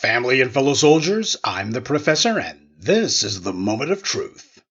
Family and fellow soldiers, I'm the Professor, and this is the Moment of Truth.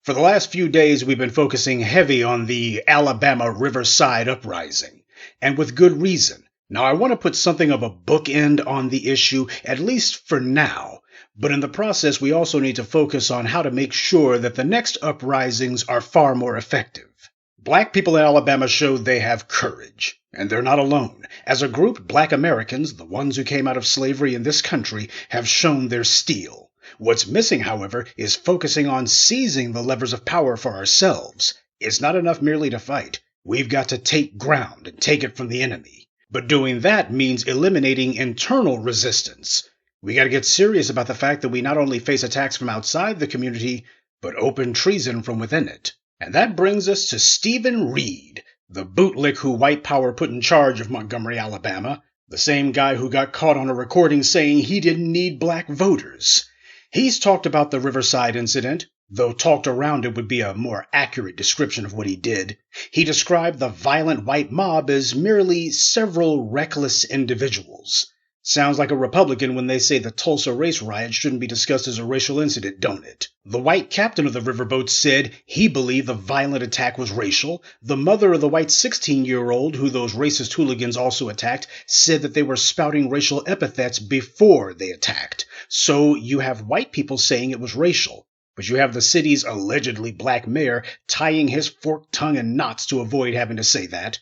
For the last few days, we've been focusing heavy on the Alabama Riverside uprising, and with good reason. Now, I want to put something of a bookend on the issue, at least for now, but in the process, we also need to focus on how to make sure that the next uprisings are far more effective. Black people in Alabama showed they have courage, and they're not alone. As a group, Black Americans, the ones who came out of slavery in this country, have shown their steel. What's missing, however, is focusing on seizing the levers of power for ourselves. It's not enough merely to fight. We've got to take ground and take it from the enemy. But doing that means eliminating internal resistance. We got to get serious about the fact that we not only face attacks from outside the community, but open treason from within it. And that brings us to Stephen Reed, the bootlick who white power put in charge of Montgomery, Alabama, the same guy who got caught on a recording saying he didn't need black voters. He's talked about the Riverside incident, though talked around it would be a more accurate description of what he did. He described the violent white mob as merely several reckless individuals. Sounds like a Republican when they say the Tulsa race riot shouldn't be discussed as a racial incident, don't it? The white captain of the riverboat said he believed the violent attack was racial. The mother of the white 16-year-old, who those racist hooligans also attacked, said that they were spouting racial epithets before they attacked. So you have white people saying it was racial, but you have the city's allegedly black mayor tying his forked tongue in knots to avoid having to say that.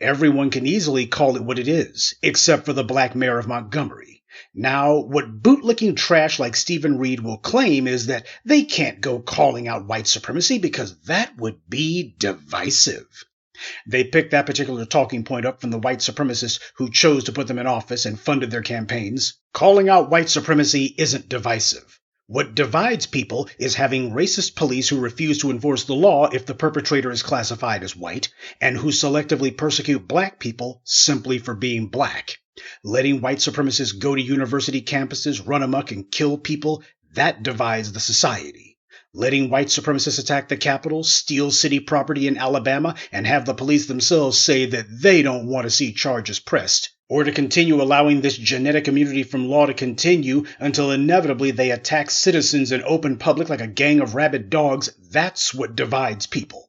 Everyone can easily call it what it is, except for the black mayor of Montgomery. Now, what bootlicking trash like Stephen Reed will claim is that they can't go calling out white supremacy because that would be divisive. They picked that particular talking point up from the white supremacists who chose to put them in office and funded their campaigns. Calling out white supremacy isn't divisive. What divides people is having racist police who refuse to enforce the law if the perpetrator is classified as white, and who selectively persecute black people simply for being black. Letting white supremacists go to university campuses, run amok, and kill people, that divides the society. Letting white supremacists attack the Capitol, steal city property in Alabama, and have the police themselves say that they don't want to see charges pressed, or to continue allowing this genetic immunity from law to continue until inevitably they attack citizens in open public like a gang of rabid dogs, that's what divides people.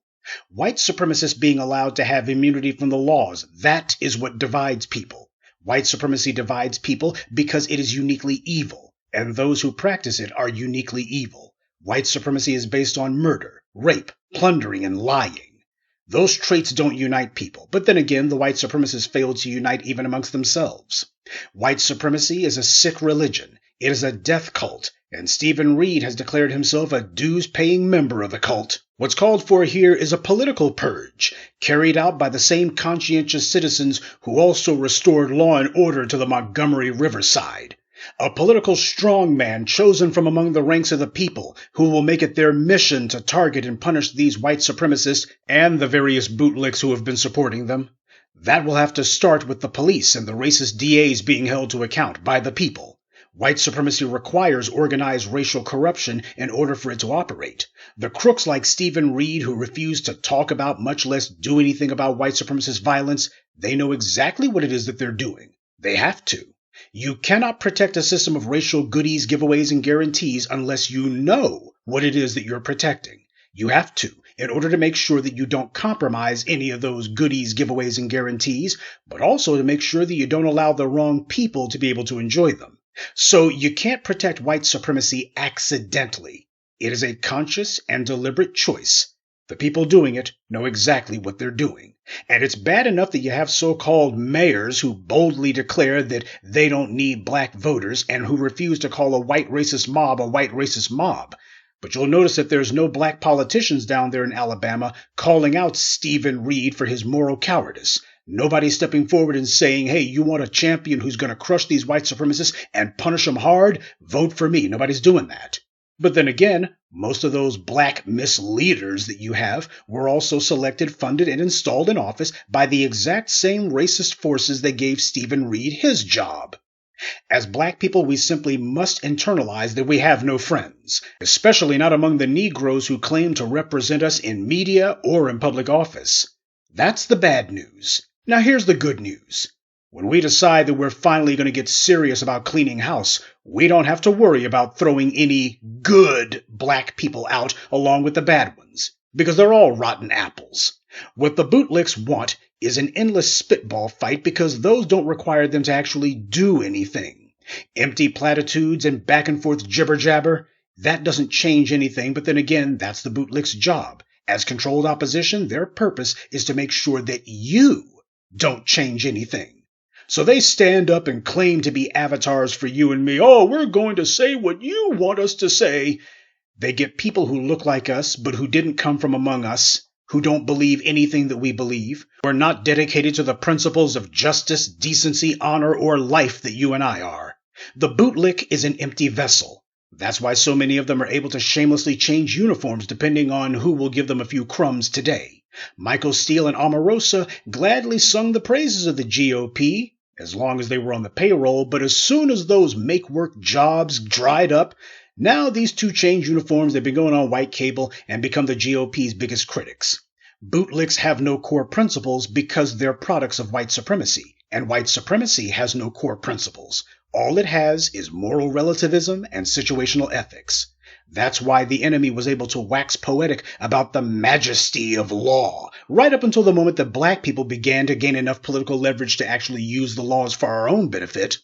White supremacists being allowed to have immunity from the laws, that is what divides people. White supremacy divides people because it is uniquely evil, and those who practice it are uniquely evil. White supremacy is based on murder, rape, plundering, and lying. Those traits don't unite people, but then again, the white supremacists failed to unite even amongst themselves. White supremacy is a sick religion. It is a death cult, and Stephen Reed has declared himself a dues-paying member of the cult. What's called for here is a political purge, carried out by the same conscientious citizens who also restored law and order to the Montgomery Riverside. A political strongman chosen from among the ranks of the people who will make it their mission to target and punish these white supremacists and the various bootlicks who have been supporting them. That will have to start with the police and the racist DAs being held to account by the people. White supremacy requires organized racial corruption in order for it to operate. The crooks like Stephen Reed who refuse to talk about, much less do anything about white supremacist violence, they know exactly what it is that they're doing. They have to. You cannot protect a system of racial goodies, giveaways, and guarantees unless you know what it is that you're protecting. You have to, in order to make sure that you don't compromise any of those goodies, giveaways, and guarantees, but also to make sure that you don't allow the wrong people to be able to enjoy them. So you can't protect white supremacy accidentally. It is a conscious and deliberate choice. The people doing it know exactly what they're doing. And it's bad enough that you have so-called mayors who boldly declare that they don't need black voters and who refuse to call a white racist mob a white racist mob. But you'll notice that there's no black politicians down there in Alabama calling out Stephen Reed for his moral cowardice. Nobody's stepping forward and saying, hey, you want a champion who's going to crush these white supremacists and punish them hard? Vote for me. Nobody's doing that. But then again, most of those black misleaders that you have were also selected, funded, and installed in office by the exact same racist forces that gave Stephen Reed his job. As black people, we simply must internalize that we have no friends, especially not among the Negroes who claim to represent us in media or in public office. That's the bad news. Now here's the good news. When we decide that we're finally going to get serious about cleaning house, we don't have to worry about throwing any good black people out along with the bad ones, because they're all rotten apples. What the bootlicks want is an endless spitball fight because those don't require them to actually do anything. Empty platitudes and back and forth jibber jabber, that doesn't change anything, but then again, that's the bootlicks' job. As controlled opposition, their purpose is to make sure that you don't change anything. So they stand up and claim to be avatars for you and me. Oh, we're going to say what you want us to say. They get people who look like us, but who didn't come from among us, who don't believe anything that we believe, who are not dedicated to the principles of justice, decency, honor, or life that you and I are. The bootlick is an empty vessel. That's why so many of them are able to shamelessly change uniforms depending on who will give them a few crumbs today. Michael Steele and Omarosa gladly sung the praises of the GOP, as long as they were on the payroll, but as soon as those make-work jobs dried up, now these two change uniforms, they've been going on white cable and become the GOP's biggest critics. Bootlicks have no core principles because they're products of white supremacy, and white supremacy has no core principles. All it has is moral relativism and situational ethics. That's why the enemy was able to wax poetic about the majesty of law, right up until the moment that black people began to gain enough political leverage to actually use the laws for our own benefit.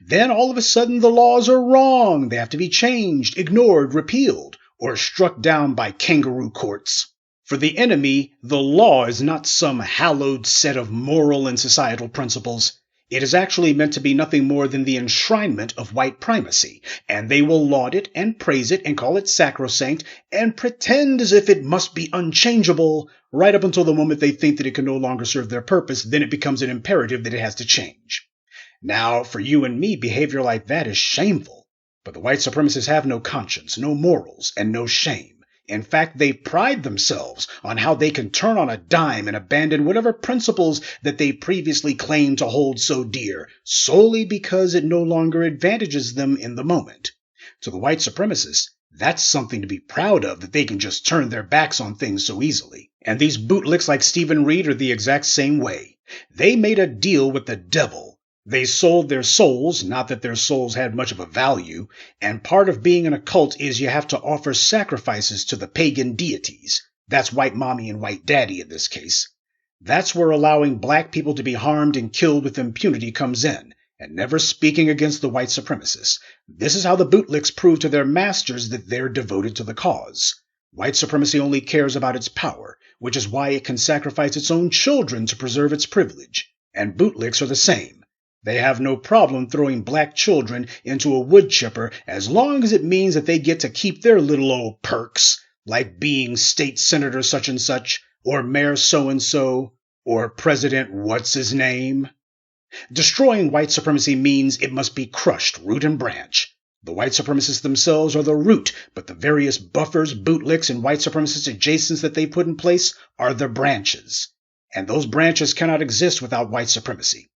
Then all of a sudden the laws are wrong. They have to be changed, ignored, repealed, or struck down by kangaroo courts. For the enemy, the law is not some hallowed set of moral and societal principles. It is actually meant to be nothing more than the enshrinement of white primacy, and they will laud it and praise it and call it sacrosanct and pretend as if it must be unchangeable right up until the moment they think that it can no longer serve their purpose. Then it becomes an imperative that it has to change. Now, for you and me, behavior like that is shameful, but the white supremacists have no conscience, no morals, and no shame. In fact, they pride themselves on how they can turn on a dime and abandon whatever principles that they previously claimed to hold so dear, solely because it no longer advantages them in the moment. To the white supremacists, that's something to be proud of, that they can just turn their backs on things so easily. And these bootlicks like Stephen Reed are the exact same way. They made a deal with the devil. They sold their souls, not that their souls had much of a value, and part of being in a cult is you have to offer sacrifices to the pagan deities. That's white mommy and white daddy in this case. That's where allowing black people to be harmed and killed with impunity comes in, and never speaking against the white supremacists. This is how the bootlicks prove to their masters that they're devoted to the cause. White supremacy only cares about its power, which is why it can sacrifice its own children to preserve its privilege. And bootlicks are the same. They have no problem throwing black children into a wood chipper as long as it means that they get to keep their little old perks, like being state senator such and such, or mayor so-and-so, or president what's-his-name. Destroying white supremacy means it must be crushed root and branch. The white supremacists themselves are the root, but the various buffers, bootlicks, and white supremacist adjacents that they put in place are the branches. And those branches cannot exist without white supremacy.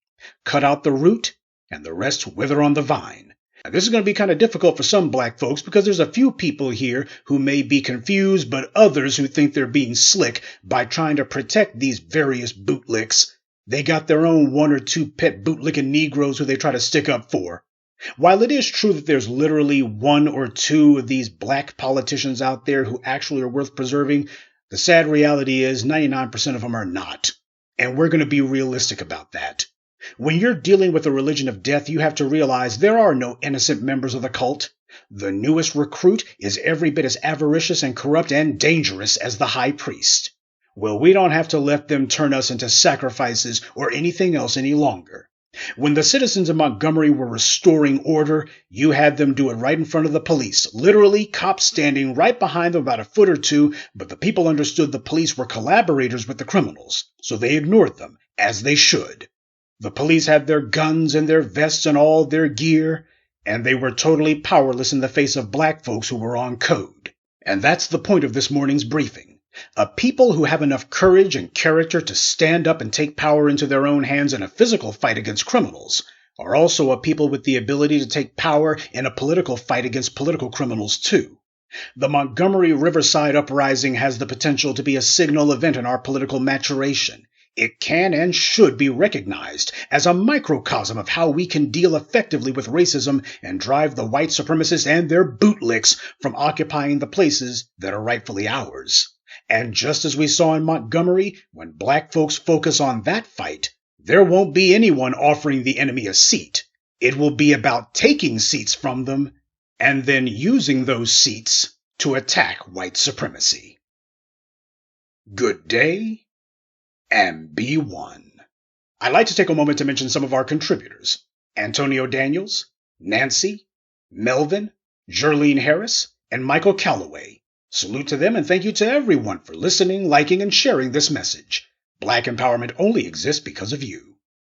Cut out the root, and the rest wither on the vine. Now, this is going to be kind of difficult for some black folks because there's a few people here who may be confused, but others who think they're being slick by trying to protect these various bootlicks. They got their own one or two pet bootlicking Negroes who they try to stick up for. While it is true that there's literally one or two of these black politicians out there who actually are worth preserving, the sad reality is 99% of them are not. And we're going to be realistic about that. When you're dealing with a religion of death, you have to realize there are no innocent members of the cult. The newest recruit is every bit as avaricious and corrupt and dangerous as the high priest. Well, we don't have to let them turn us into sacrifices or anything else any longer. When the citizens of Montgomery were restoring order, you had them do it right in front of the police, literally cops standing right behind them about a foot or two, but the people understood the police were collaborators with the criminals, so they ignored them, as they should. The police had their guns and their vests and all their gear, and they were totally powerless in the face of black folks who were on code. And that's the point of this morning's briefing. A people who have enough courage and character to stand up and take power into their own hands in a physical fight against criminals are also a people with the ability to take power in a political fight against political criminals too. The Montgomery Riverside uprising has the potential to be a signal event in our political maturation. It can and should be recognized as a microcosm of how we can deal effectively with racism and drive the white supremacists and their bootlicks from occupying the places that are rightfully ours. And just as we saw in Montgomery, when black folks focus on that fight, there won't be anyone offering the enemy a seat. It will be about taking seats from them and then using those seats to attack white supremacy. Good day, and be one. I'd like to take a moment to mention some of our contributors: Antonio Daniels, Nancy, Melvin, Jerlene Harris, and Michael Calloway. Salute to them, and thank you to everyone for listening, liking, and sharing this message. Black empowerment only exists because of you.